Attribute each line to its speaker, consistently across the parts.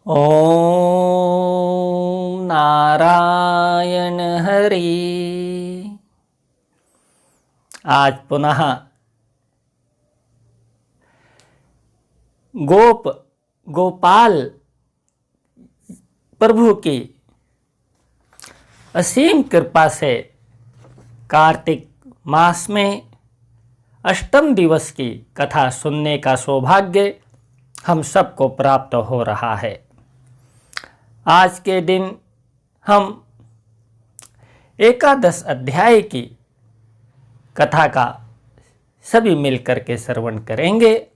Speaker 1: ओम नारायण हरि। आज पुनः गोपाल प्रभु की असीम कृपा से कार्तिक मास में अष्टम दिवस की कथा सुनने का सौभाग्य हम सबको प्राप्त हो रहा है। आज के दिन हम एकादश अध्याय की कथा का सभी मिलकर के श्रवण करेंगे।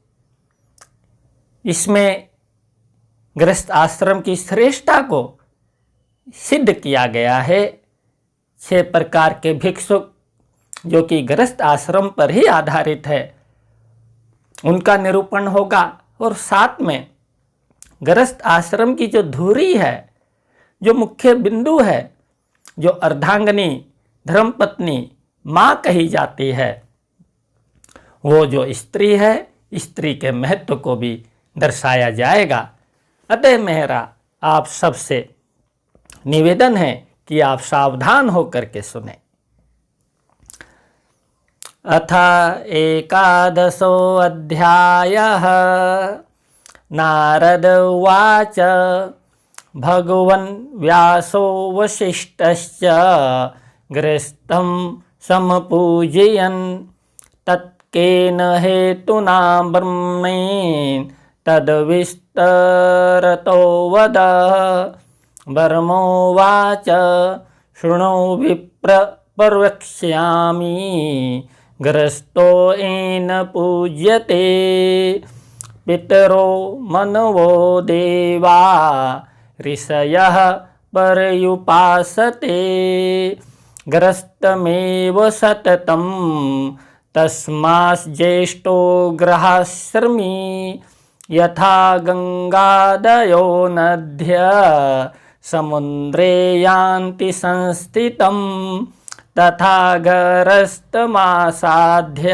Speaker 1: इसमें गृहस्थ आश्रम की श्रेष्ठता को सिद्ध किया गया है। 6 प्रकार के भिक्षुक जो कि गृहस्थ आश्रम पर ही आधारित है, उनका निरूपण होगा और साथ में गृहस्थ आश्रम की जो धुरी है, जो मुख्य बिंदु है, जो अर्धांगिनी धर्मपत्नी माँ कही जाती है, वो जो स्त्री है, स्त्री के महत्व को भी दर्शाया जाएगा। अतः मेरा आप सबसे निवेदन है कि आप सावधान होकर के सुने। अथ एकादशो अध्यायः। नारद उवाच भगवन् व्यासो वसिष्ठश्च गृहस्थं समपूजयन् तत्केन हेतुना ब्रह्मेण तद्विस्तरतो वद। ब्रह्मोवाच शृणु विप्र प्रवक्ष्यामि गृहस्थो येन पूज्यते पितरो मनवो देवा ऋषयः पर्युपासते गृहस्थमेव सततं तस्माज्ज्येष्ठो गृहाश्रमी यथा गंगादयो नद्य समुद्रे यान्ति संस्थितं तथा गृहस्थमासाद्य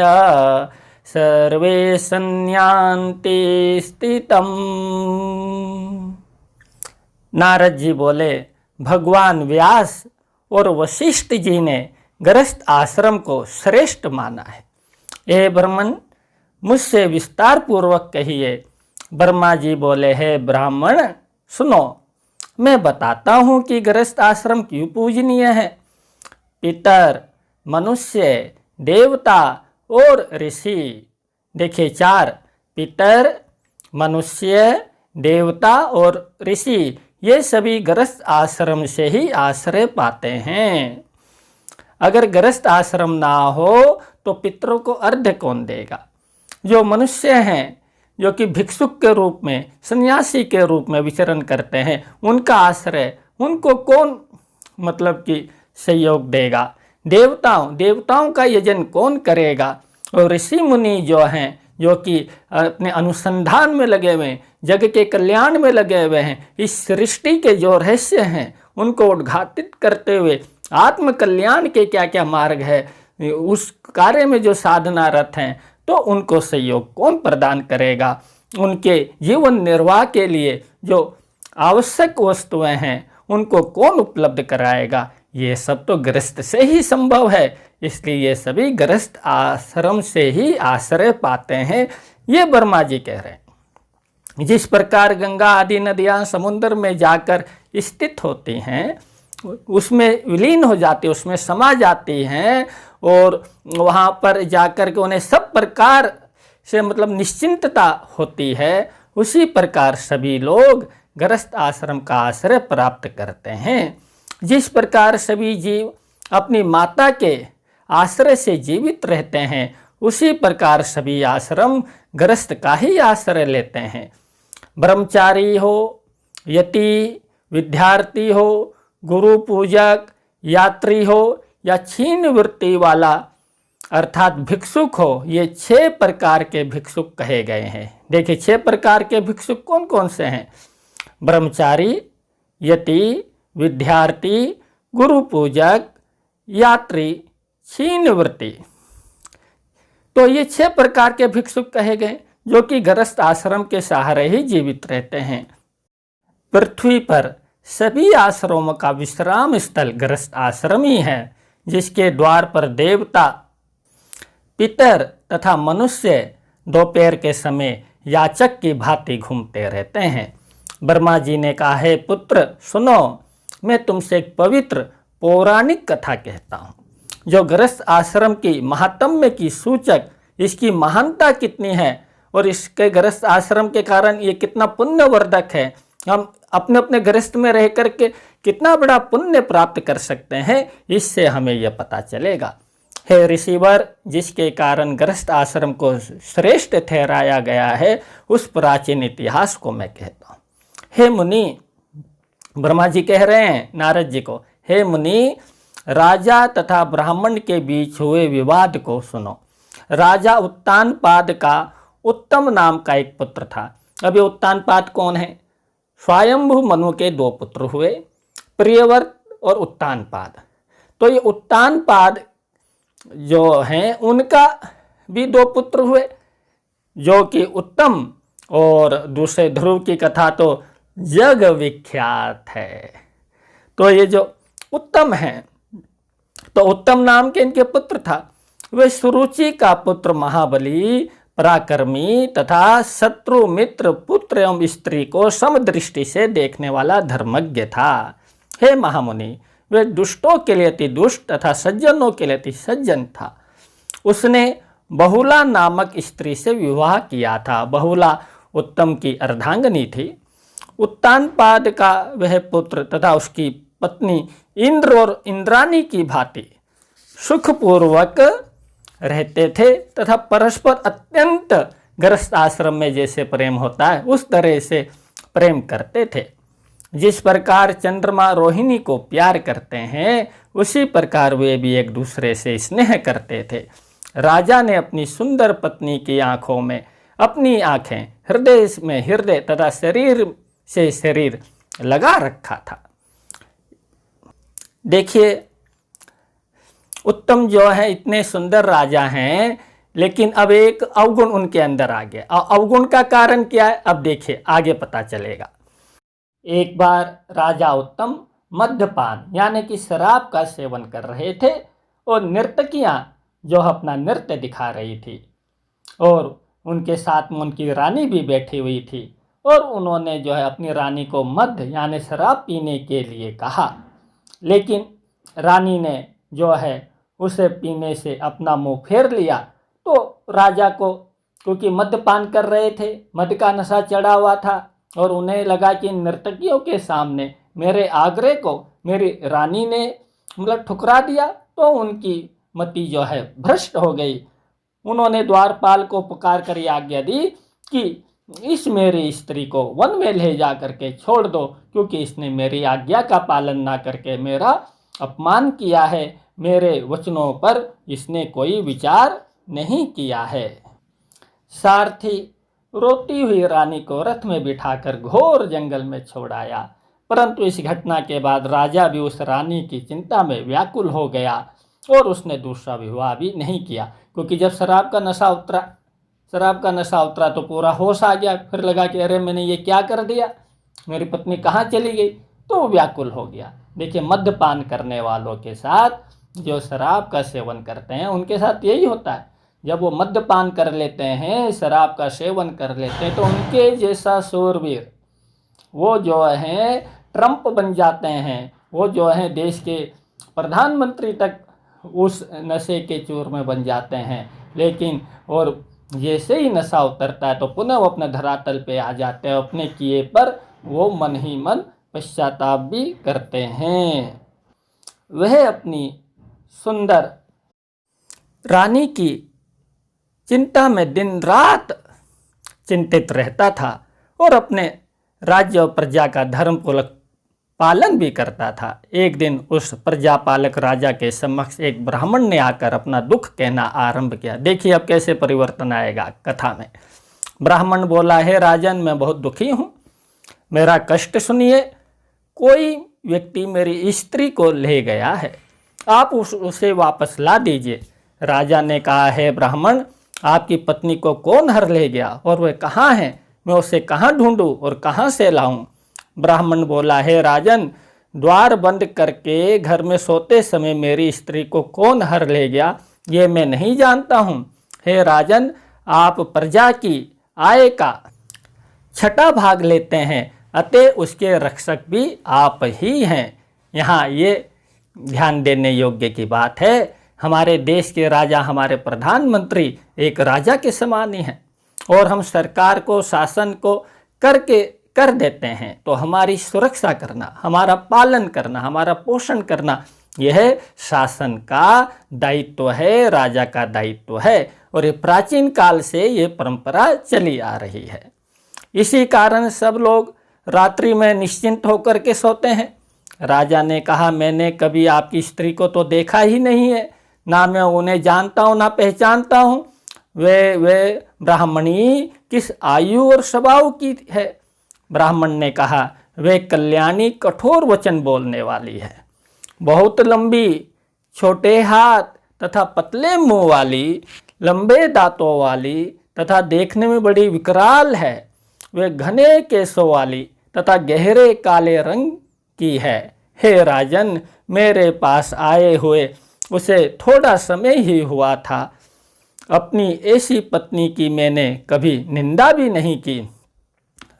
Speaker 1: सर्वे संयान्ति स्थितम्। नारद जी बोले, भगवान व्यास और वशिष्ठ जी ने गृहस्थ आश्रम को श्रेष्ठ माना है। हे ब्राह्मण, मुझसे विस्तार पूर्वक कहिए। ब्रह्मा जी बोले, हे ब्राह्मण सुनो, मैं बताता हूँ कि गृहस्थ आश्रम क्यों पूजनीय है। पितर, मनुष्य, देवता और ऋषि, देखिए 4, पितर, मनुष्य, देवता और ऋषि, ये सभी गृहस्थ आश्रम से ही आश्रय पाते हैं। अगर गृहस्थ आश्रम ना हो तो पितरों को अर्घ्य कौन देगा। जो मनुष्य हैं, जो कि भिक्षुक के रूप में, सन्यासी के रूप में विचरण करते हैं, उनका आश्रय उनको कौन मतलब कि सहयोग देगा। देवताओं का यजन कौन करेगा। और ऋषि मुनि जो हैं, जो कि अपने अनुसंधान में लगे हुए हैं, जग के कल्याण में लगे हुए हैं, इस सृष्टि के जो रहस्य हैं उनको उद्घाटित करते हुए आत्म कल्याण के क्या क्या मार्ग है, उस कार्य में जो साधनारत हैं, तो उनको सहयोग कौन प्रदान करेगा। उनके जीवन निर्वाह के लिए जो आवश्यक वस्तुएं हैं उनको कौन उपलब्ध कराएगा। ये सब तो गृहस्थ से ही संभव है। इसलिए ये सभी गृहस्थ आश्रम से ही आश्रय पाते हैं, ये ब्रह्मा जी कह रहे हैं। जिस प्रकार गंगा आदि नदियाँ समुद्र में जाकर स्थित होती हैं, उसमें विलीन हो जाती, उसमें समा जाती हैं और वहाँ पर जाकर के उन्हें सब प्रकार से मतलब निश्चिंतता होती है, उसी प्रकार सभी लोग गृहस्थ आश्रम का आश्रय प्राप्त करते हैं। जिस प्रकार सभी जीव अपनी माता के आश्रय से जीवित रहते हैं, उसी प्रकार सभी आश्रम गृहस्थ का ही आश्रय लेते हैं। ब्रह्मचारी हो, यति, विद्यार्थी हो, गुरु पूजक, यात्री हो या क्षीण वृत्ति वाला अर्थात भिक्षुक हो, ये 6 प्रकार के भिक्षुक कहे गए हैं। देखिए 6 प्रकार के भिक्षुक कौन कौन से हैं। ब्रह्मचारी, यति, विद्यार्थी, गुरु पूजक, यात्री, क्षीण वृत्ति। तो ये 6 प्रकार के भिक्षुक कहे गए जो कि गृहस्थ आश्रम के सहारे ही जीवित रहते हैं। पृथ्वी पर सभी आश्रमों का विश्राम स्थल गृहस्थ आश्रम ही है, जिसके द्वार पर देवता, पितर तथा मनुष्य दोपहर के समय याचक की भांति घूमते रहते हैं। ब्रह्मा जी ने कहा, है पुत्र सुनो, मैं तुमसे एक पवित्र पौराणिक कथा कहता हूँ, जो गृहस्थ आश्रम की महात्म्य की सूचक, इसकी महानता कितनी है और इसके गृहस्थ आश्रम के कारण ये कितना पुण्यवर्धक है। हम अपने अपने गृहस्थ में रह करके कितना बड़ा पुण्य प्राप्त कर सकते हैं, इससे हमें यह पता चलेगा। हे ऋषिवर, जिसके कारण गृहस्थ आश्रम को श्रेष्ठ ठहराया गया है, उस प्राचीन इतिहास को मैं कहता हूँ। हे मुनि, ब्रह्मा जी कह रहे हैं नारद जी को, हे मुनि, राजा तथा ब्राह्मण के बीच हुए विवाद को सुनो। राजा उत्तानपाद का उत्तम नाम का एक पुत्र था। अब ये उत्तानपाद कौन है? स्वयंभू मनु के दो पुत्र हुए, प्रियव्रत और उत्तानपाद। तो ये उत्तानपाद जो हैं उनका भी दो पुत्र हुए, जो कि उत्तम, और दूसरे ध्रुव की कथा तो जग विख्यात है। तो ये जो उत्तम हैं, तो उत्तम नाम के इनके पुत्र था। वे सुरुचि का पुत्र महाबली, पराक्रमी तथा शत्रु मित्र पुत्र एवं स्त्री को समदृष्टि से देखने वाला धर्मज्ञ था। हे महामुनि, वे दुष्टों के लिए अति दुष्ट तथा सज्जनों के लिए अति सज्जन था। उसने बहुला नामक स्त्री से विवाह किया था। बहुला उत्तम की अर्धांगिनी थी। उत्तानपाद का वह पुत्र तथा उसकी पत्नी इंद्र और इंद्राणी की भांति सुखपूर्वक रहते थे तथा परस्पर अत्यंत गृहस्थ आश्रम में जैसे प्रेम होता है उस तरह से प्रेम करते थे। जिस प्रकार चंद्रमा रोहिणी को प्यार करते हैं, उसी प्रकार वे भी एक दूसरे से स्नेह करते थे। राजा ने अपनी सुंदर पत्नी की आंखों में अपनी आंखें, हृदय में हृदय तथा शरीर से शरीर लगा रखा था। देखिए, उत्तम जो है इतने सुंदर राजा हैं, लेकिन अब एक अवगुण उनके अंदर आ गया। अवगुण का कारण क्या है, अब देखिए आगे पता चलेगा। एक बार राजा उत्तम मद्यपान यानी कि शराब का सेवन कर रहे थे और नर्तकियां जो अपना नृत्य दिखा रही थी और उनके साथ में उनकी रानी भी बैठी हुई थी, और उन्होंने जो है अपनी रानी को मद्य यानी शराब पीने के लिए कहा, लेकिन रानी ने जो है उसे पीने से अपना मुंह फेर लिया। तो राजा को, क्योंकि मद्यपान कर रहे थे, मद्य का नशा चढ़ा हुआ था, और उन्हें लगा कि नर्तकियों के सामने मेरे आग्रह को मेरी रानी ने मतलब ठुकरा दिया, तो उनकी मति जो है भ्रष्ट हो गई। उन्होंने द्वारपाल को पुकार कर ये आज्ञा दी कि इस मेरी स्त्री को वन में ले जा करके छोड़ दो, क्योंकि इसने मेरी आज्ञा का पालन ना करके मेरा अपमान किया है, मेरे वचनों पर इसने कोई विचार नहीं किया है। सारथी रोती हुई रानी को रथ में बिठाकर घोर जंगल में छोड़ाया, परंतु इस घटना के बाद राजा भी उस रानी की चिंता में व्याकुल हो गया और उसने दूसरा विवाह भी नहीं किया, क्योंकि जब शराब का नशा उतरा तो पूरा होश आ गया। फिर लगा कि अरे मैंने ये क्या कर दिया, मेरी पत्नी कहाँ चली गई, तो वो व्याकुल हो गया। देखिए, मद्यपान करने वालों के साथ, जो शराब का सेवन करते हैं उनके साथ यही होता है। जब वो मद्यपान कर लेते हैं, शराब का सेवन कर लेते हैं, तो उनके जैसा शूरवीर वो जो हैं ट्रंप बन जाते हैं, वो जो हैं देश के प्रधानमंत्री तक उस नशे के चूर में बन जाते हैं। लेकिन और जैसे ही नशा उतरता है तो पुनः वो अपने धरातल पे आ जाते हैं, अपने किए पर वो मन ही मन पश्चाताप भी करते हैं। वह अपनी सुंदर रानी की चिंता में दिन रात चिंतित रहता था और अपने राज्य और प्रजा का धर्म पूर्वक पालन भी करता था। एक दिन उस प्रजापालक राजा के समक्ष एक ब्राह्मण ने आकर अपना दुख कहना आरंभ किया। देखिए अब कैसे परिवर्तन आएगा कथा में। ब्राह्मण बोला, है राजन, मैं बहुत दुखी हूँ, मेरा कष्ट सुनिए। कोई व्यक्ति मेरी स्त्री को ले गया है, आप उसे वापस ला दीजिए। राजा ने कहा, है ब्राह्मण, आपकी पत्नी को कौन हर ले गया और वह कहाँ है, मैं उसे कहाँ ढूंढूं और कहाँ से लाऊं। ब्राह्मण बोला, हे राजन, द्वार बंद करके घर में सोते समय मेरी स्त्री को कौन हर ले गया ये मैं नहीं जानता हूँ। हे राजन, आप प्रजा की आय का 6वां भाग लेते हैं, अतः उसके रक्षक भी आप ही हैं। यहाँ ये ध्यान देने योग्य की बात है, हमारे देश के राजा, हमारे प्रधानमंत्री एक राजा के समान ही हैं और हम सरकार को, शासन को कर देते हैं, तो हमारी सुरक्षा करना, हमारा पालन करना, हमारा पोषण करना, यह शासन का दायित्व है, राजा का दायित्व है। और ये प्राचीन काल से ये परंपरा चली आ रही है। इसी कारण सब लोग रात्रि में निश्चिंत होकर के सोते हैं। राजा ने कहा, मैंने कभी आपकी स्त्री को तो देखा ही नहीं है, ना मैं उन्हें जानता हूँ ना पहचानता हूँ। वे ब्राह्मणी किस आयु और स्वभाव की है? ब्राह्मण ने कहा, वे कल्याणी कठोर वचन बोलने वाली है, बहुत लंबी, छोटे हाथ तथा पतले मुंह वाली, लंबे दांतों वाली तथा देखने में बड़ी विकराल है। वे घने केसों वाली तथा गहरे काले रंग की है। हे राजन, मेरे पास आए हुए उसे थोड़ा समय ही हुआ था। अपनी ऐसी पत्नी की मैंने कभी निंदा भी नहीं की।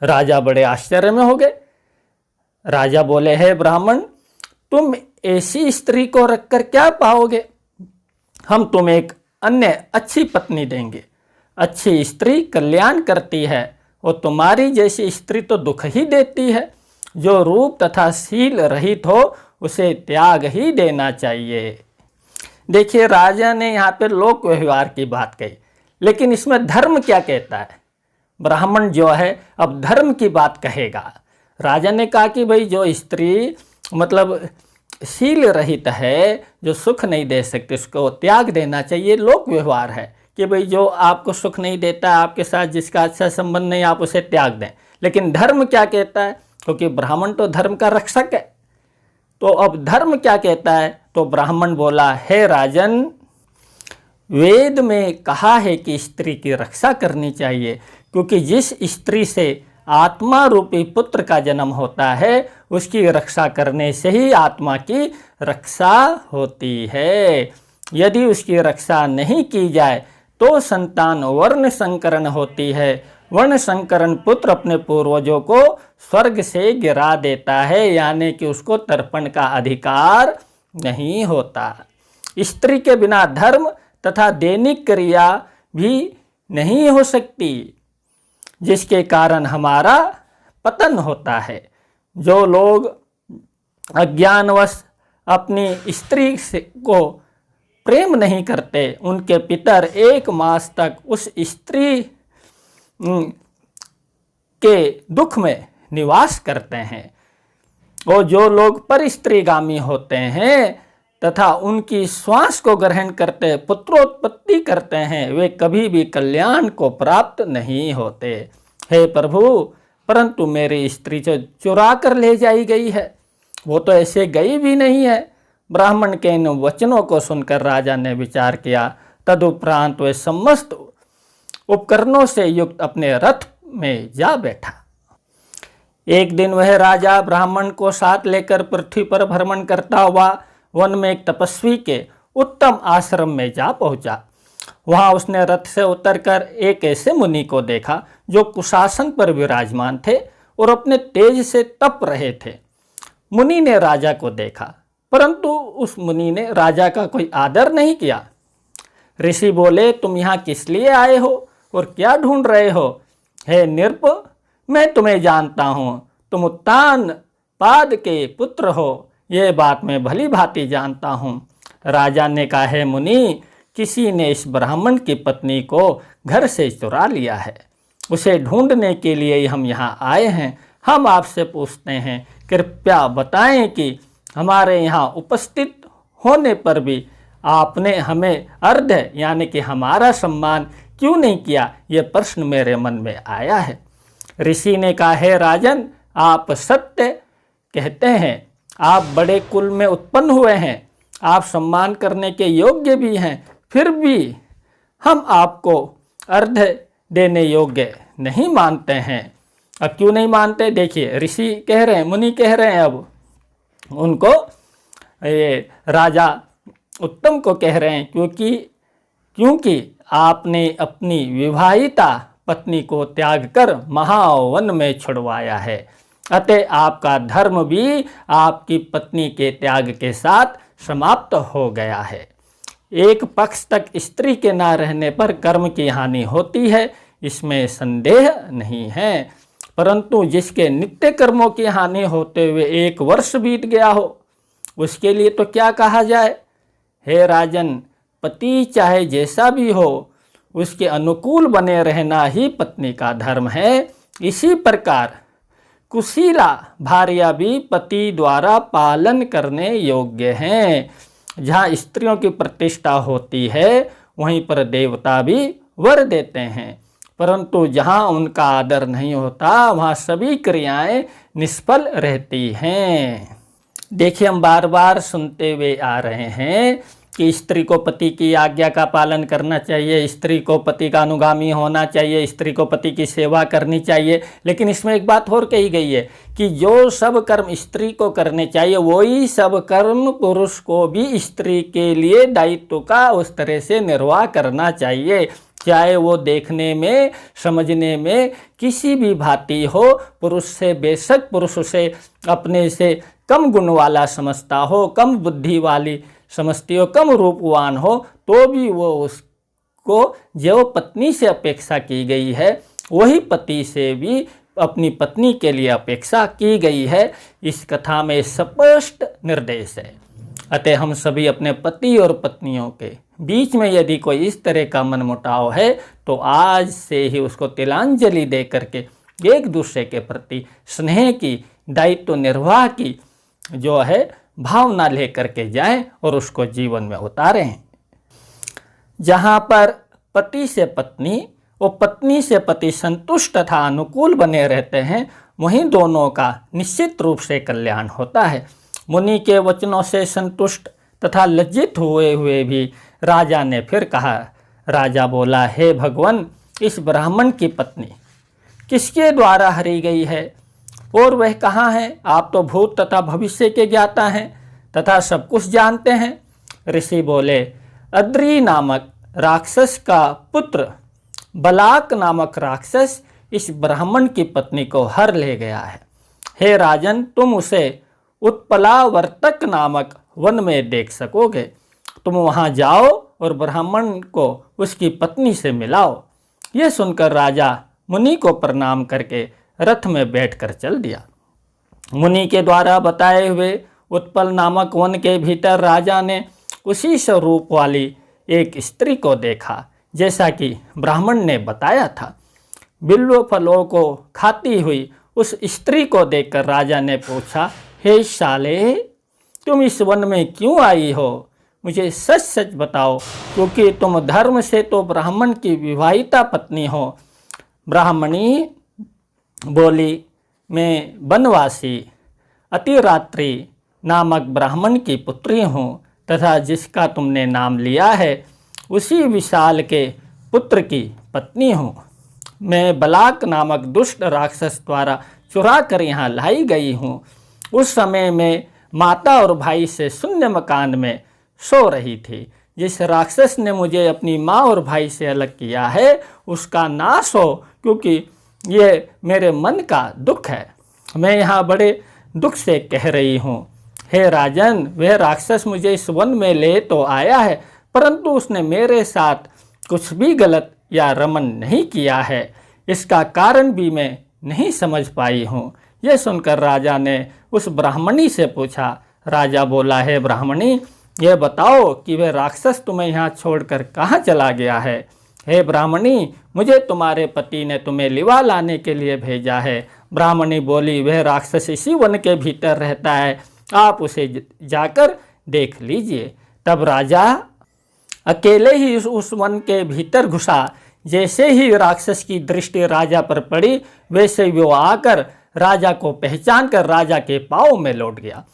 Speaker 1: राजा बड़े आश्चर्य में हो गए। राजा बोले, हे ब्राह्मण, तुम ऐसी स्त्री को रखकर क्या पाओगे? हम तुम्हें एक अन्य अच्छी पत्नी देंगे। अच्छी स्त्री कल्याण करती है और तुम्हारी जैसी स्त्री तो दुख ही देती है। जो रूप तथा शील रहित हो उसे त्याग ही देना चाहिए। देखिए, राजा ने यहाँ पे लोक व्यवहार की बात कही, लेकिन इसमें धर्म क्या कहता है? ब्राह्मण जो है अब धर्म की बात कहेगा। राजा ने कहा कि भाई जो स्त्री मतलब शील रहित है, जो सुख नहीं दे सकती, उसको त्याग देना चाहिए। लोक व्यवहार है कि भाई जो आपको सुख नहीं देता, आपके साथ जिसका अच्छा संबंध नहीं, आप उसे त्याग दें। लेकिन धर्म क्या कहता है? क्योंकि ब्राह्मण तो धर्म का रक्षक है। तो अब धर्म क्या कहता है? तो ब्राह्मण बोला, हे राजन, वेद में कहा है कि स्त्री की रक्षा करनी चाहिए, क्योंकि जिस स्त्री से आत्मा रूपी पुत्र का जन्म होता है उसकी रक्षा करने से ही आत्मा की रक्षा होती है। यदि उसकी रक्षा नहीं की जाए तो संतान वर्ण संकरण होती है। वर्ण संकरण पुत्र अपने पूर्वजों को स्वर्ग से गिरा देता है, यानी कि उसको तर्पण का अधिकार नहीं होता। स्त्री के बिना धर्म तथा दैनिक क्रिया भी नहीं हो सकती, जिसके कारण हमारा पतन होता है। जो लोग अज्ञानवश अपनी स्त्री को प्रेम नहीं करते, उनके पितर 1 मास तक उस स्त्री के दुख में निवास करते हैं। और जो लोग परस्त्रीगामी होते हैं तथा उनकी श्वास को ग्रहण करते, पुत्रोत्पत्ति करते हैं, वे कभी भी कल्याण को प्राप्त नहीं होते। हे प्रभु, परंतु मेरी स्त्री जो चुरा कर ले जाई गई है, वो तो ऐसे गई भी नहीं है। ब्राह्मण के इन वचनों को सुनकर राजा ने विचार किया। तदुपरांत वे समस्त उपकरणों से युक्त अपने रथ में जा बैठा। एक दिन वह राजा ब्राह्मण को साथ लेकर पृथ्वी पर भ्रमण करता हुआ वन में एक तपस्वी के उत्तम आश्रम में जा पहुंचा। वहां उसने रथ से उतरकर एक ऐसे मुनि को देखा जो कुशासन पर विराजमान थे और अपने तेज से तप रहे थे। मुनि ने राजा को देखा, परंतु उस मुनि ने राजा का कोई आदर नहीं किया। ऋषि बोले, तुम यहाँ किस लिए आए हो और क्या ढूंढ रहे हो? हे नृप, मैं तुम्हें जानता हूँ, तुम उत्तान पाद के पुत्र हो, ये बात मैं भली भांति जानता हूँ। राजा ने कहा, है मुनि, किसी ने इस ब्राह्मण की पत्नी को घर से चुरा लिया है। उसे ढूंढने के लिए ही हम यहाँ आए हैं। हम आपसे पूछते हैं, कृपया बताएं कि हमारे यहाँ उपस्थित होने पर भी आपने हमें अर्ध यानी कि हमारा सम्मान क्यों नहीं किया? ये प्रश्न मेरे मन में आया है। ऋषि ने कहा, है राजन, आप सत्य कहते हैं, आप बड़े कुल में उत्पन्न हुए हैं, आप सम्मान करने के योग्य भी हैं, फिर भी हम आपको अर्ध देने योग्य नहीं मानते हैं। अब क्यों नहीं मानते? देखिए ऋषि कह रहे हैं, मुनि कह रहे हैं, अब उनको ये राजा उत्तम को कह रहे हैं, क्योंकि आपने अपनी विवाहिता पत्नी को त्याग कर महावन में छुड़वाया है, अतः आपका धर्म भी आपकी पत्नी के त्याग के साथ समाप्त हो गया है। एक पक्ष तक स्त्री के ना रहने पर कर्म की हानि होती है, इसमें संदेह नहीं है, परंतु जिसके नित्य कर्मों की हानि होते हुए 1 वर्ष बीत गया हो, उसके लिए तो क्या कहा जाए। हे राजन, पति चाहे जैसा भी हो, उसके अनुकूल बने रहना ही पत्नी का धर्म है। इसी प्रकार कुशीला भार्या भी पति द्वारा पालन करने योग्य हैं। जहाँ स्त्रियों की प्रतिष्ठा होती है, वहीं पर देवता भी वर देते हैं, परंतु जहाँ उनका आदर नहीं होता, वहाँ सभी क्रियाएं निष्फल रहती हैं। देखिए, हम बार बार सुनते हुए आ रहे हैं कि स्त्री को पति की आज्ञा का पालन करना चाहिए, स्त्री को पति का अनुगामी होना चाहिए, स्त्री को पति की सेवा करनी चाहिए। लेकिन इसमें एक बात और कही गई है कि जो सब कर्म स्त्री को करने चाहिए, वही सब कर्म पुरुष को भी स्त्री के लिए दायित्व का उस तरह से निर्वाह करना चाहिए, चाहे वो देखने में, समझने में किसी भी भांति हो। पुरुष से बेशक पुरुष उसे अपने से कम गुण वाला समझता हो, कम बुद्धि वाली समझती हो, कम रूपवान हो, तो भी वो उसको जो पत्नी से अपेक्षा की गई है, वही पति से भी अपनी पत्नी के लिए अपेक्षा की गई है। इस कथा में स्पष्ट निर्देश है। अतः हम सभी अपने पति और पत्नियों के बीच में यदि कोई इस तरह का मनमुटाव है, तो आज से ही उसको तिलांजलि दे करके एक दूसरे के प्रति स्नेह की, दायित्व निर्वाह की जो है भावना लेकर के जाएं और उसको जीवन में उतारें। जहाँ पर पति से पत्नी और पत्नी से पति संतुष्ट तथा अनुकूल बने रहते हैं, वहीं दोनों का निश्चित रूप से कल्याण होता है। मुनि के वचनों से संतुष्ट तथा लज्जित हुए भी राजा ने फिर कहा। राजा बोला, हे भगवान, इस ब्राह्मण की पत्नी किसके द्वारा हरी गई है और वह कहाँ है? आप तो भूत तथा भविष्य के ज्ञाता हैं तथा सब कुछ जानते हैं। ऋषि बोले, अद्री नामक राक्षस का पुत्र बलाक नामक राक्षस इस ब्राह्मण की पत्नी को हर ले गया है। हे राजन, तुम उसे उत्पलावर्तक नामक वन में देख सकोगे। तुम वहाँ जाओ और ब्राह्मण को उसकी पत्नी से मिलाओ। यह सुनकर राजा मुनि को प्रणाम करके रथ में बैठकर चल दिया। मुनि के द्वारा बताए हुए उत्पल नामक वन के भीतर राजा ने उसी स्वरूप वाली एक स्त्री को देखा, जैसा कि ब्राह्मण ने बताया था। बिल्व फलों को खाती हुई उस स्त्री को देखकर राजा ने पूछा, हे शाले, तुम इस वन में क्यों आई हो? मुझे सच सच बताओ, क्योंकि तुम धर्म से तो ब्राह्मण की विवाहिता पत्नी हो। ब्राह्मणी बोली, मैं वनवासी अतिरात्रि नामक ब्राह्मण की पुत्री हूँ तथा जिसका तुमने नाम लिया है उसी विशाल के पुत्र की पत्नी हूँ। मैं बलाक नामक दुष्ट राक्षस द्वारा चुरा कर यहाँ लाई गई हूँ। उस समय में माता और भाई से शून्य मकान में सो रही थी। जिस राक्षस ने मुझे अपनी माँ और भाई से अलग किया है, उसका नाश हो, क्योंकि ये मेरे मन का दुख है। मैं यहाँ बड़े दुख से कह रही हूँ। हे राजन, वह राक्षस मुझे इस वन में ले तो आया है, परंतु उसने मेरे साथ कुछ भी गलत या रमन नहीं किया है। इसका कारण भी मैं नहीं समझ पाई हूँ। यह सुनकर राजा ने उस ब्राह्मणी से पूछा। राजा बोला, हे ब्राह्मणी, यह बताओ कि वह राक्षस तुम्हें यहाँ छोड़कर कहाँ चला गया है। हे ब्राह्मणी, मुझे तुम्हारे पति ने तुम्हें लिवा लाने के लिए भेजा है। ब्राह्मणी बोली, वह राक्षस इसी वन के भीतर रहता है, आप उसे जाकर देख लीजिए। तब राजा अकेले ही उस वन के भीतर घुसा। जैसे ही राक्षस की दृष्टि राजा पर पड़ी, वैसे वो आकर राजा को पहचान कर राजा के पाँव में लौट गया।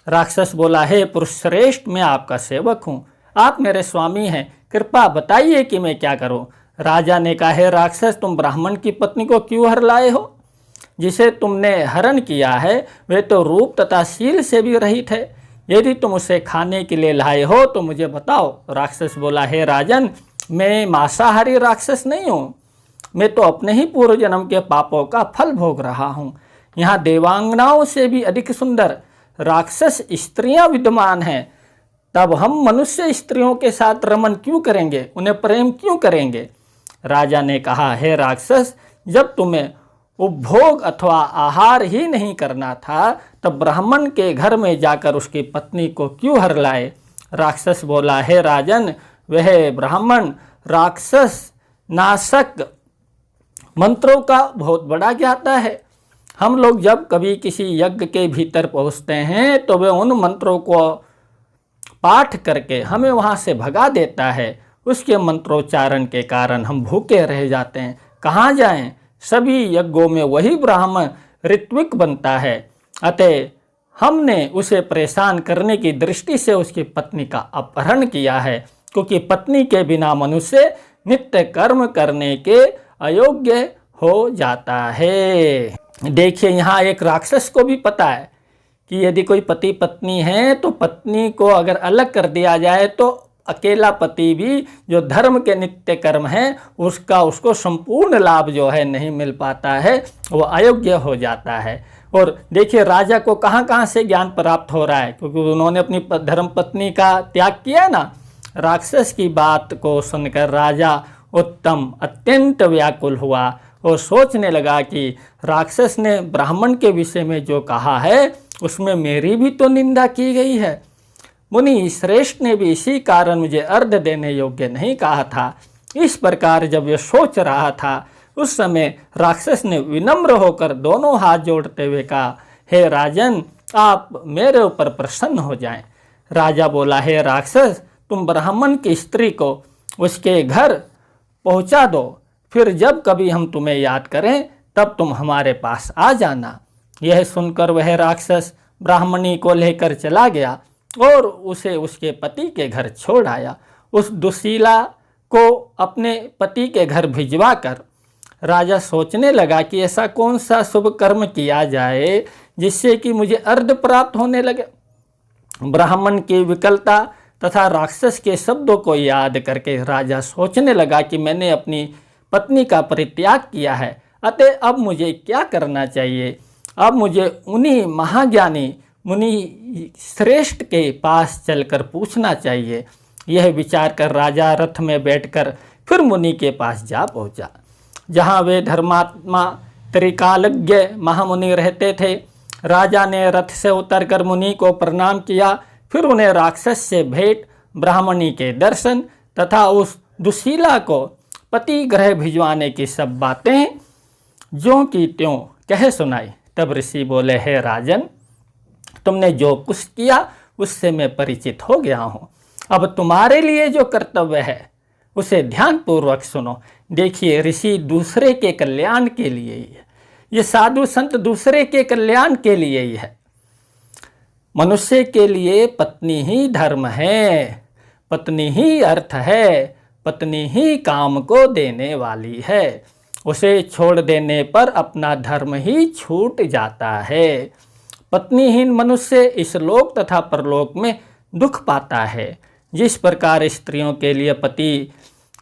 Speaker 1: राक्षस बोला, हे पुरुष श्रेष्ठ, मैं आपका सेवक हूँ, आप मेरे स्वामी हैं, कृपा बताइए कि मैं क्या करूँ। राजा ने कहा, हे राक्षस, तुम ब्राह्मण की पत्नी को क्यों हर लाए हो? जिसे तुमने हरण किया है वे तो रूप तथा शील से भी रहित है। यदि तुम उसे खाने के लिए लाए हो तो मुझे बताओ। राक्षस बोला, हे राजन, मैं मांसाहारी राक्षस नहीं हूँ। मैं तो अपने ही पूर्व जन्म के पापों का फल भोग रहा हूँ। यहाँ देवांगनाओं से भी अधिक सुंदर राक्षस स्त्रियां विद्यमान हैं। तब हम मनुष्य स्त्रियों के साथ रमन क्यों करेंगे, उन्हें प्रेम क्यों करेंगे? राजा ने कहा, हे राक्षस, जब तुम्हें उपभोग अथवा आहार ही नहीं करना था तब ब्राह्मण के घर में जाकर उसकी पत्नी को क्यों हर लाए? राक्षस बोला, हे राजन, वह ब्राह्मण राक्षस नाशक मंत्रों का बहुत बड़ा ज्ञाता है। हम लोग जब कभी किसी यज्ञ के भीतर पहुंचते हैं तो वह उन मंत्रों को पाठ करके हमें वहां से भगा देता है। उसके मंत्रोच्चारण के कारण हम भूखे रह जाते हैं। कहाँ जाएं? सभी यज्ञों में वही ब्राह्मण ऋत्विक बनता है। अतः हमने उसे परेशान करने की दृष्टि से उसकी पत्नी का अपहरण किया है, क्योंकि पत्नी के बिना मनुष्य नित्य कर्म करने के अयोग्य हो जाता है। देखिए, यहाँ एक राक्षस को भी पता है कि यदि कोई पति पत्नी है तो पत्नी को अगर अलग कर दिया जाए तो अकेला पति भी जो धर्म के नित्य कर्म है उसको संपूर्ण लाभ जो है नहीं मिल पाता है, वो अयोग्य हो जाता है। और देखिए, राजा को कहाँ कहाँ से ज्ञान प्राप्त हो रहा है, क्योंकि उन्होंने अपनी धर्म पत्नी का त्याग किया ना। राक्षस की बात को सुनकर राजा उत्तम अत्यंत व्याकुल हुआ और सोचने लगा कि राक्षस ने ब्राह्मण के विषय में जो कहा है उसमें मेरी भी तो निंदा की गई है। मुनि श्रेष्ठ ने भी इसी कारण मुझे अर्घ देने योग्य नहीं कहा था। इस प्रकार जब यह सोच रहा था उस समय राक्षस ने विनम्र होकर दोनों हाथ जोड़ते हुए कहा, हे राजन, आप मेरे ऊपर प्रसन्न हो जाएं। राजा बोला, हे राक्षस, तुम ब्राह्मण की स्त्री को उसके घर पहुंचा दो, फिर जब कभी हम तुम्हें याद करें तब तुम हमारे पास आ जाना। यह सुनकर वह राक्षस ब्राह्मणी को लेकर चला गया और उसे उसके पति के घर छोड़ आया। उस दुशीला को अपने पति के घर भिजवा कर राजा सोचने लगा कि ऐसा कौन सा शुभ कर्म किया जाए जिससे कि मुझे अर्घ प्राप्त होने लगे। ब्राह्मण की विकलता तथा राक्षस के शब्दों को याद करके राजा सोचने लगा कि मैंने अपनी पत्नी का परित्याग किया है, अतः अब मुझे क्या करना चाहिए? अब मुझे उन्हीं महाज्ञानी मुनि श्रेष्ठ के पास चलकर पूछना चाहिए। यह विचार कर राजा रथ में बैठकर फिर मुनि के पास जा पहुंचा, जहां वे धर्मात्मा त्रिकालज्ञ महामुनि रहते थे। राजा ने रथ से उतरकर मुनि को प्रणाम किया, फिर उन्हें राक्षस से भेंट, ब्राह्मणी के दर्शन तथा उस दुशीला को पति गृह भिजवाने की सब बातें ज्यों की त्यों कह सुनाई। तब ऋषि बोले, हे राजन, तुमने जो कुछ किया उससे मैं परिचित हो गया हूँ। अब तुम्हारे लिए जो कर्तव्य है उसे ध्यानपूर्वक सुनो। देखिए, ऋषि दूसरे के कल्याण के लिए ही है, ये साधु संत दूसरे के कल्याण के लिए ही है। मनुष्य के लिए पत्नी ही धर्म है, पत्नी ही अर्थ है, पत्नी ही काम को देने वाली है। उसे छोड़ देने पर अपना धर्म ही छूट जाता है। पत्नीहीन मनुष्य इस लोक तथा परलोक में दुख पाता है। जिस प्रकार स्त्रियों के लिए पति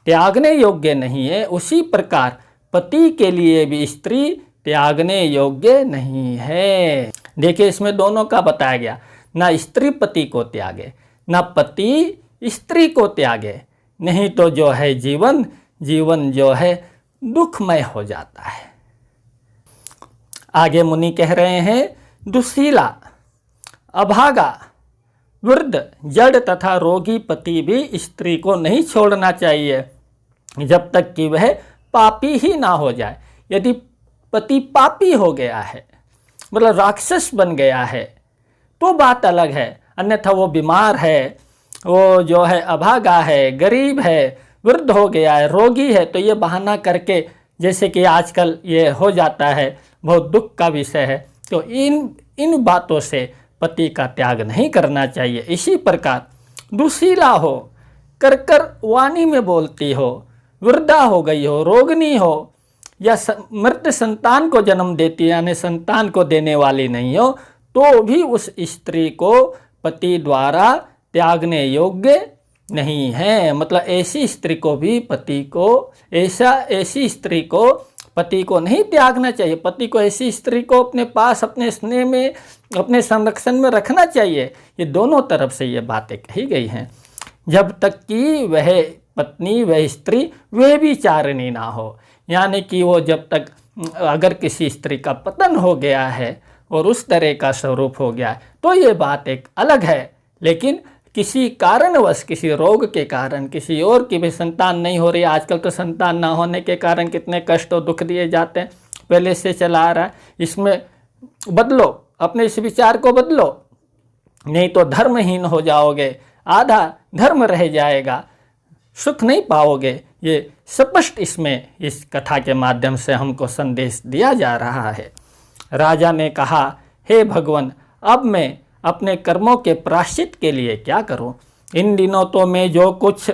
Speaker 1: त्यागने योग्य नहीं है, उसी प्रकार पति के लिए भी स्त्री त्यागने योग्य नहीं है। देखिए, इसमें दोनों का बताया गया, ना स्त्री पति को त्यागे, ना पति स्त्री को त्यागे, नहीं तो जो है जीवन जो है दुखमय हो जाता है। आगे मुनि कह रहे हैं, दुशीला, अभागा, वृद्ध, जड़ तथा रोगी पति भी स्त्री को नहीं छोड़ना चाहिए जब तक कि वह पापी ही ना हो जाए। यदि पति पापी हो गया है, मतलब राक्षस बन गया है, तो बात अलग है। अन्यथा वो बीमार है, वो जो है अभागा है, गरीब है, वृद्ध हो गया है, रोगी है, तो ये बहाना करके, जैसे कि आजकल ये हो जाता है, बहुत दुख का विषय है। तो इन बातों से पति का त्याग नहीं करना चाहिए। इसी प्रकार दुशीला हो, कर वाणी में बोलती हो, वृद्धा हो गई हो, रोगनी हो, या मृत संतान को जन्म देती है, यानी संतान को देने वाली नहीं हो, तो भी उस स्त्री को पति द्वारा त्यागने योग्य नहीं है। मतलब ऐसी स्त्री को भी ऐसी स्त्री को पति को नहीं त्यागना चाहिए। पति को ऐसी स्त्री को अपने पास, अपने स्नेह में, अपने संरक्षण में रखना चाहिए। ये दोनों तरफ से ये बातें कही गई हैं। जब तक कि वह पत्नी, वह स्त्री वह भी चारिणी ना हो, यानी कि वो जब तक, अगर किसी स्त्री का पतन हो गया है और उस तरह का स्वरूप हो गया है तो ये बात एक अलग है। लेकिन किसी कारणवश, किसी रोग के कारण, किसी और की भी संतान नहीं हो रही, आजकल तो संतान ना होने के कारण कितने कष्ट और दुख दिए जाते हैं, पहले से चला आ रहा है। इसमें बदलो, अपने इस विचार को बदलो, नहीं तो धर्महीन हो जाओगे, आधा धर्म रह जाएगा, सुख नहीं पाओगे। ये स्पष्ट इसमें, इस कथा के माध्यम से हमको संदेश दिया जा रहा है। राजा ने कहा, हे भगवान, अब मैं अपने कर्मों के प्रायश्चित के लिए क्या करूं? इन दिनों तो मैं जो कुछ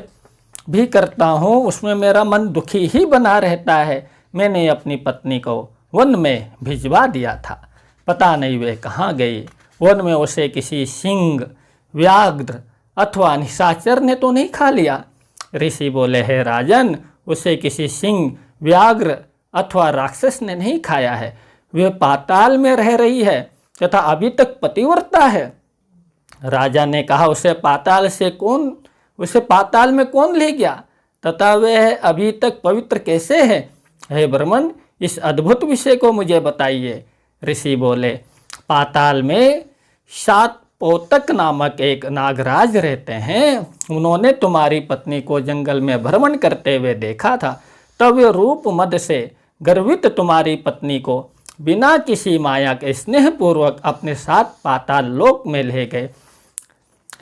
Speaker 1: भी करता हूं उसमें मेरा मन दुखी ही बना रहता है। मैंने अपनी पत्नी को वन में भिजवा दिया था, पता नहीं वे कहाँ गई। वन में उसे किसी सिंह, व्याघ्र अथवा निशाचर ने तो नहीं खा लिया? ऋषि बोले, हे राजन, उसे किसी सिंह, व्याघ्र अथवा राक्षस ने नहीं खाया है। वे पाताल में रह रही है तथा अभी तक पतिव्रता है। राजा ने कहा, उसे पाताल में कौन ले गया तथा वह अभी तक पवित्र कैसे है? हे ब्राह्मण, इस अद्भुत विषय को मुझे बताइए। ऋषि बोले, पाताल में शातपोतक नामक एक नागराज रहते हैं। उन्होंने तुम्हारी पत्नी को जंगल में भ्रमण करते हुए देखा था। तब वे रूप मद से गर्वित तुम्हारी पत्नी को बिना किसी माया के स्नेहपूर्वक अपने साथ पाताल लोक में ले गए।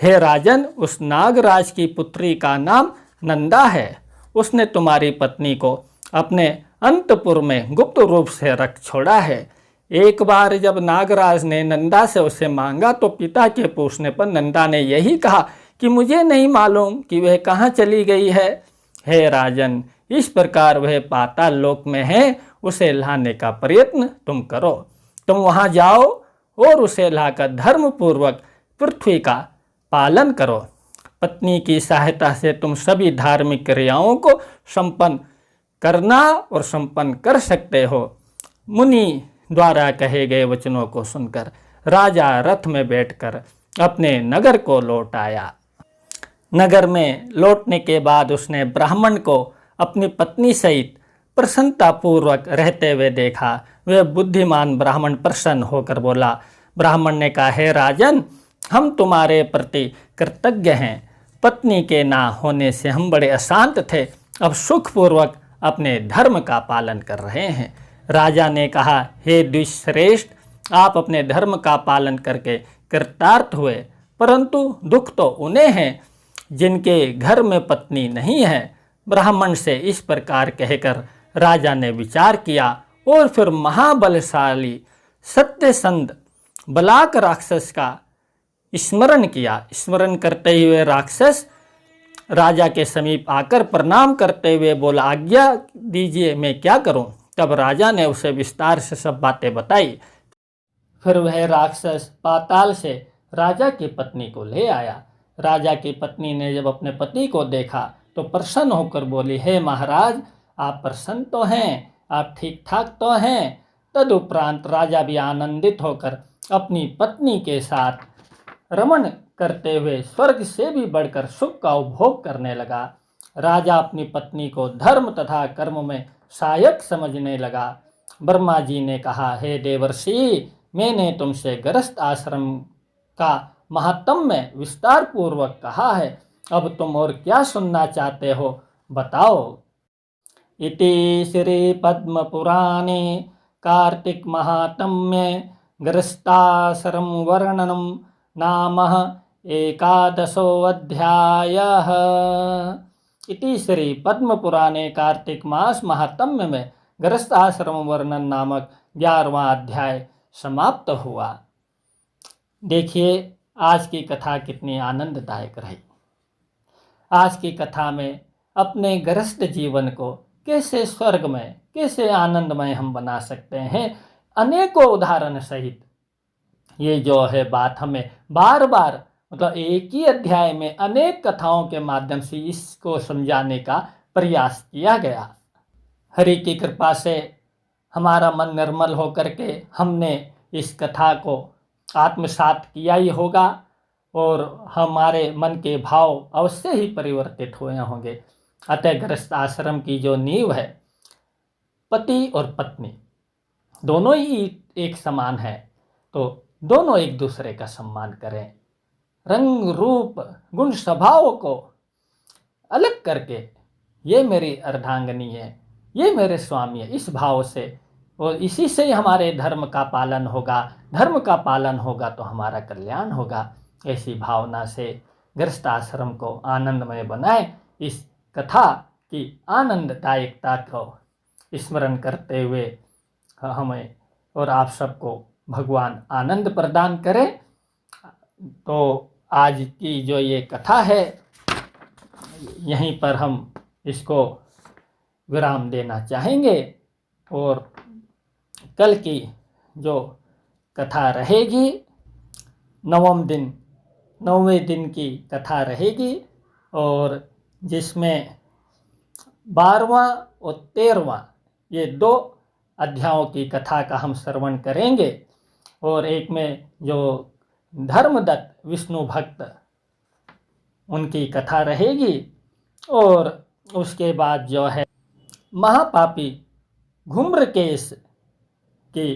Speaker 1: हे राजन, उस नागराज की पुत्री का नाम नंदा है। उसने तुम्हारी पत्नी को अपने अंतपुर में गुप्त रूप से रख छोड़ा है। एक बार जब नागराज ने नंदा से उसे मांगा तो पिता के पूछने पर नंदा ने यही कहा कि मुझे नहीं मालूम कि वह कहाँ चली गई है। हे राजन, इस प्रकार वह पाताल लोक में है, उसे लाने का प्रयत्न तुम करो। तुम वहां जाओ और उसे लाकर धर्मपूर्वक पृथ्वी का पालन करो। पत्नी की सहायता से तुम सभी धार्मिक क्रियाओं को संपन्न करना और संपन्न कर सकते हो। मुनि द्वारा कहे गए वचनों को सुनकर राजा रथ में बैठकर अपने नगर को लौट आया। नगर में लौटने के बाद उसने ब्राह्मण को अपनी पत्नी सहित प्रसन्नतापूर्वक रहते हुए देखा। वह बुद्धिमान ब्राह्मण प्रसन्न होकर बोला। ब्राह्मण ने कहा, हे राजन, हम तुम्हारे प्रति कृतज्ञ हैं। पत्नी के ना होने से हम बड़े अशांत थे, अब सुखपूर्वक अपने धर्म का पालन कर रहे हैं। राजा ने कहा, हे द्विश्रेष्ठ, आप अपने धर्म का पालन करके कृतार्थ हुए, परंतु दुख तो उन्हें हैं जिनके घर में पत्नी नहीं है। ब्राह्मण से इस प्रकार कहकर राजा ने विचार किया और फिर महाबलशाली सत्यसंध बलाक राक्षस का स्मरण किया। स्मरण करते हुए राक्षस राजा के समीप आकर प्रणाम करते हुए बोला, आज्ञा दीजिए, मैं क्या करूं? तब राजा ने उसे विस्तार से सब बातें बताई। फिर वह राक्षस पाताल से राजा की पत्नी को ले आया। राजा की पत्नी ने जब अपने पति को देखा तो प्रसन्न होकर बोली, हे महाराज, आप प्रसन्न तो हैं, आप ठीक ठाक तो हैं। तदुपरांत राजा भी आनंदित होकर अपनी पत्नी के साथ रमण करते हुए स्वर्ग से भी बढ़कर सुख का उपभोग करने लगा। राजा अपनी पत्नी को धर्म तथा कर्म में सहायक समझने लगा। ब्रह्मा जी ने कहा, हे देवर्षि, मैंने तुमसे गृहस्थ आश्रम का महात्म्य विस्तार पूर्वक कहा है, अब तुम और क्या सुनना चाहते हो, बताओ। इति श्री पद्म पुराणे कार्तिक महात्म्ये गृहस्थाश्रम वर्णनम नाम एकादशो अध्यायः। इति श्री पद्म पुराणे कार्तिक मास महात्म्य में गृहस्थ आश्रम वर्णन नामक 11वां अध्याय समाप्त हुआ। देखिए आज की कथा कितनी आनंददायक रही। आज की कथा में अपने गृहस्थ जीवन को कैसे स्वर्गमय, कैसे आनंदमय हम बना सकते हैं, अनेकों उदाहरण सहित ये जो है बात हमें बार बार मतलब एक ही अध्याय में अनेक कथाओं के माध्यम से इसको समझाने का प्रयास किया गया। हरि की कृपा से हमारा मन निर्मल होकर के हमने इस कथा को आत्मसात किया ही होगा और हमारे मन के भाव अवश्य ही परिवर्तित हुए होंगे। अतः गृहस्थ आश्रम की जो नींव है, पति और पत्नी दोनों ही एक समान है, तो दोनों एक दूसरे का सम्मान करें। रंग रूप गुण स्वभाव को अलग करके ये मेरी अर्धांगिनी है, ये मेरे स्वामी है, इस भाव से और इसी से ही हमारे धर्म का पालन होगा। धर्म का पालन होगा तो हमारा कल्याण होगा। ऐसी भावना से गृहस्थ आश्रम को आनंदमय बनाए। इस कथा की आनंददायकता को स्मरण करते हुए हमें और आप सबको भगवान आनंद प्रदान करें। तो आज की जो ये कथा है यहीं पर हम इसको विराम देना चाहेंगे और कल की जो कथा रहेगी 9वें दिन की कथा रहेगी और जिसमें 12वां और 13वां ये 2 अध्यायों की कथा का हम श्रवण करेंगे और एक में जो धर्मदत्त विष्णु भक्त उनकी कथा रहेगी और उसके बाद जो है महापापी घुम्रकेश की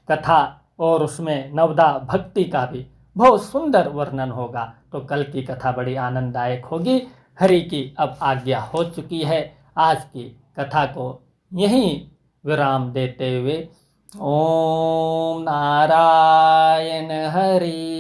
Speaker 1: कथा और उसमें नवदा भक्ति का भी बहुत सुंदर वर्णन होगा। तो कल की कथा बड़ी आनंददायक होगी। हरि की अब आज्ञा हो चुकी है। आज की कथा को यहीं विराम देते हुए ओम नारायण हरि